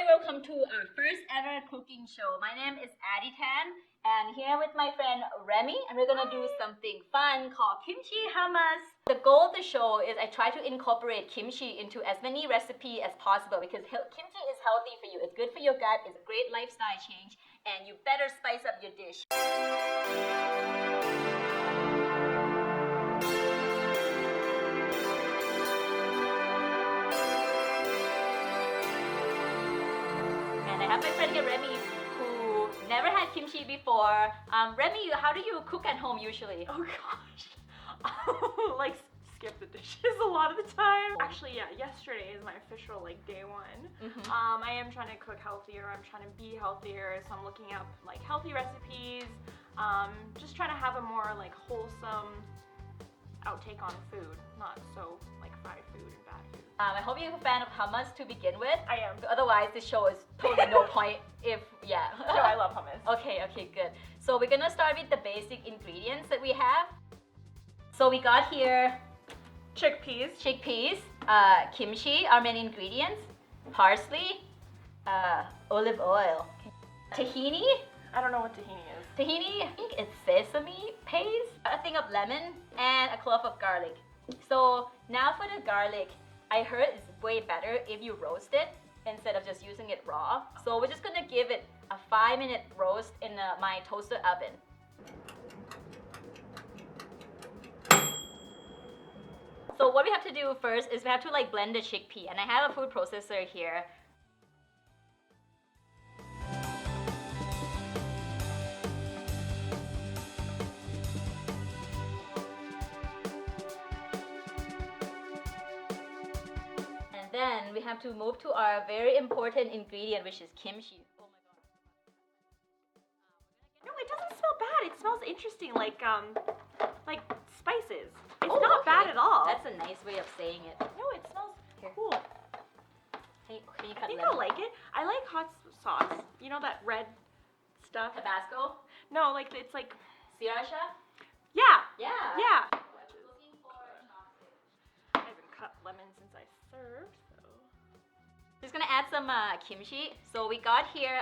welcome to our first ever cooking show. My name is Addie Tan, and here with my friend Remi, and we're gonna do something fun called Kimchi Hummus. The goal of the show is I try to incorporate kimchi into as many recipes as possible because kimchi is healthy for you. It's good for your gut, it's a great lifestyle change, and you better spice up your dish. I have my friend here, Remi, who never had kimchi before. Remi, how do you cook at home usually? Oh gosh, like skip the dishes a lot of the time. Actually, yeah, yesterday is my official day one. I am trying to cook healthier. I'm trying to be healthier, so I'm looking up healthy recipes. Just trying to have a more wholesome outtake on food, not so fried food and bad food. I hope you're a fan of hummus to begin with. I am. Otherwise, this show is totally no point if, yeah. No, I love hummus. Okay, good. So we're gonna start with the basic ingredients that we have. So we got here chickpeas, kimchi, our main ingredients, parsley, olive oil, tahini. I don't know what tahini is. Tahini, I think it's sesame paste, a thing of lemon, and a clove of garlic. So now for the garlic, I heard it's way better if you roast it instead of just using it raw. So we're just gonna give it a 5-minute roast in my toaster oven. So what we have to do first is we have to blend the chickpea, and I have a food processor here. Then we have to move to our very important ingredient, which is kimchi. Oh my god. No, it doesn't smell bad. It smells interesting, like spices. It's not not bad at all. That's a nice way of saying it. No, it smells cool. Can you cut I think lemon? I'll like it. I like hot sauce. You know that red stuff? Tabasco? No, it's like Sriracha? Yeah. Yeah. Yeah. Looking for a chopstick. I haven't cut lemon since I served. Just gonna add some kimchi. So we got here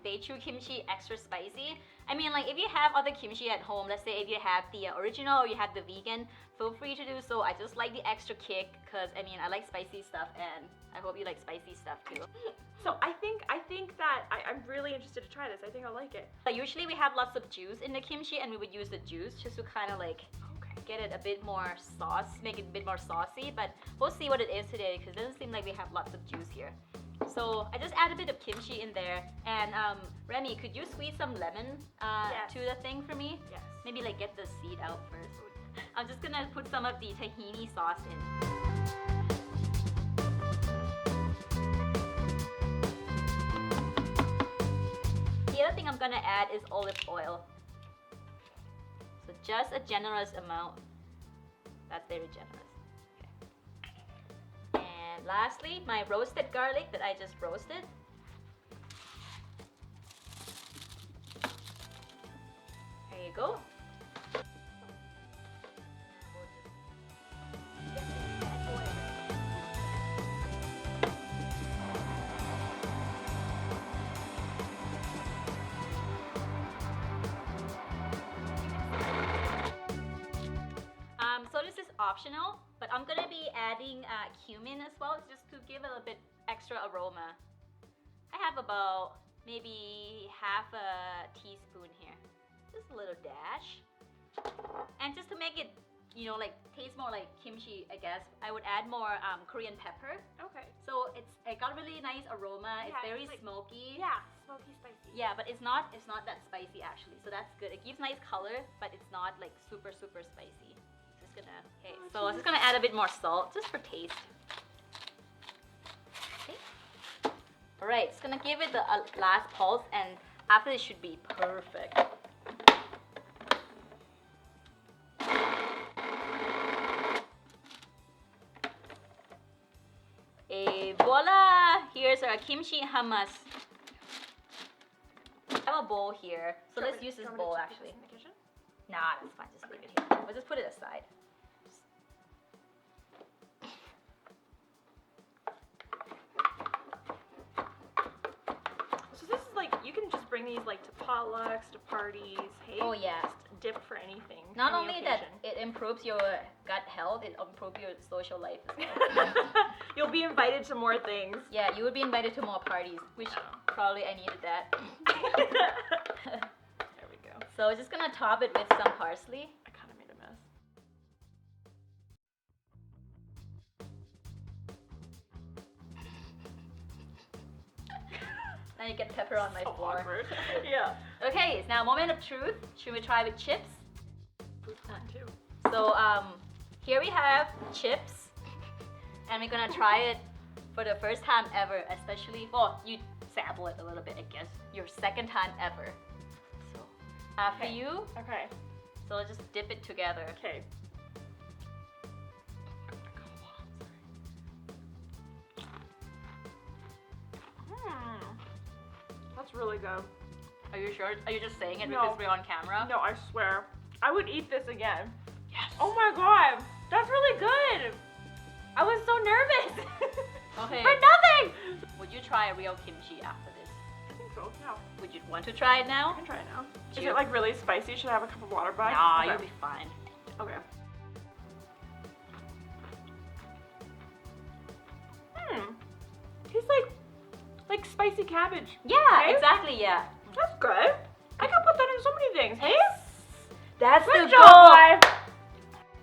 Baechu kimchi extra spicy. I mean, if you have other kimchi at home, let's say if you have the original or you have the vegan, feel free to do so. I just like the extra kick because I like spicy stuff, and I hope you like spicy stuff too. So I think that I'm really interested to try this. I think I'll like it. Usually we have lots of juice in the kimchi, and we would use the juice just to kind of get it a bit more sauce, make it a bit more saucy, but we'll see what it is today because it doesn't seem like we have lots of juice here. So I just add a bit of kimchi in there, and Remi, could you squeeze some lemon yes. to the thing for me? Yes. Maybe get the seed out first. I'm just gonna put some of the tahini sauce in. The other thing I'm gonna add is olive oil. So just a generous amount. That's very generous. Okay. And lastly, my roasted garlic that I just roasted. There you go. So this is optional, but I'm gonna be adding cumin as well, just to give it a bit extra aroma. I have about maybe half a teaspoon here, just a little dash, and just to make it, taste more like kimchi, I guess I would add more Korean pepper. Okay. So it got really nice aroma. Yeah, it's very it's smoky. Yeah, smoky, spicy. Yeah, but it's not that spicy actually. So that's good. It gives nice color, but it's not super spicy. Okay, so I'm just gonna add a bit more salt just for taste. Okay. All right, just gonna give it the last pulse, and after this should be perfect. Et voila! Here's our kimchi hummus. I have a bowl here, so let's use this bowl actually. Nah, it's fine. Just leave it here. We'll just put it aside. bring these like to potlucks, to parties. Hey, Oh yeah. just dip for anything. Not any only that, occasion. it improves your gut health, it improves your social life as well. You'll be invited to more things. Yeah, you would be invited to more parties, which probably I needed that. There we go. So we're just gonna top it with some parsley. I kind of made a mess. Now you get pepper on my So floor. awkward. Yeah. Okay, it's now moment of truth. Should we try with chips? Food's fun too. So here we have chips, and we're gonna try it for the first time ever, especially, well, you sample it a little bit, I guess. Your second time ever. So after Okay. you, Okay. so just dip it together. Okay. That's really good. Are you sure? Are you just saying it No. because we're on camera? No, I swear. I would eat this again. Yes. Oh my god. That's really good. I was so nervous. Okay. For nothing. Would you try a real kimchi after this? I think so. Yeah. Would you want to try it I now? can try it now. Is Cheers. it like really spicy? Should I have a cup of water by? Nah, Okay. you'll be fine. Okay. Tastes like spicy cabbage. Yeah, Okay. exactly, yeah. That's good. I can put that in so many things. Hey? That's Good the job, goal. guys.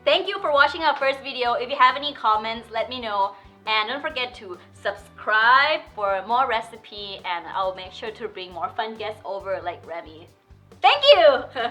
Thank you for watching our first video. If you have any comments, let me know. And don't forget to subscribe for more recipe, and I'll make sure to bring more fun guests over like Remi. Thank you!